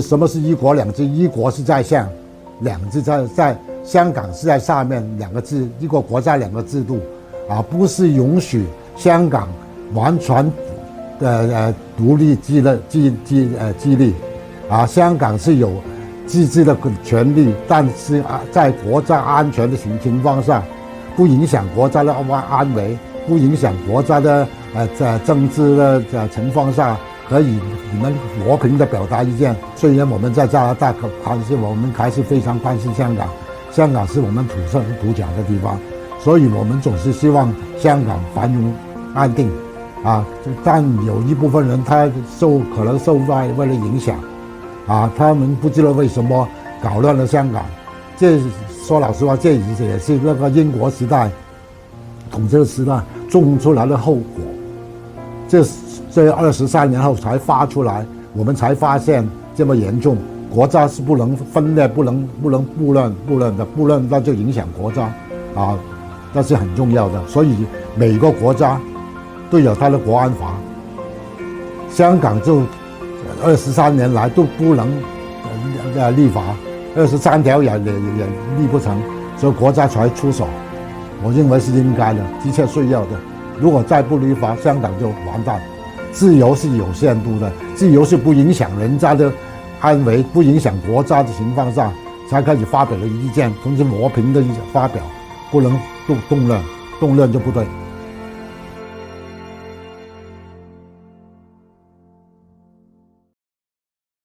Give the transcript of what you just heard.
什么是一国两制？一国是在上，两制在香港是在下面，两个制，一个国家两个制度，不是允许香港完全独立自立，香港是有自治的权利，但是在国家安全的情况下，不影响国家的安危，不影响国家的政治的情况下，可以你们和平的表达意见。虽然我们在加拿大我们还是非常关心香港，香港是我们土生土长的地方，所以我们总是希望香港繁荣安定但有一部分人他可能受外的影响他们不知道为什么搞乱了香港。这说老实话，这也是那个英国时代统治时代种出来的后果。这23年后才发出来，我们才发现这么严重。国家是不能分裂，不能部乱那就影响国家那是很重要的。所以每个国家都有它的国安法，香港就23年来都不能立法，23条也立不成，所以国家才出手。我认为是应该的，的确需要的。如果再不立法，香港就完蛋。自由是有限度的，自由是不影响人家的安危，不影响国家的情况下才开始发表的意见，同时和平的发表，不能动乱就不对。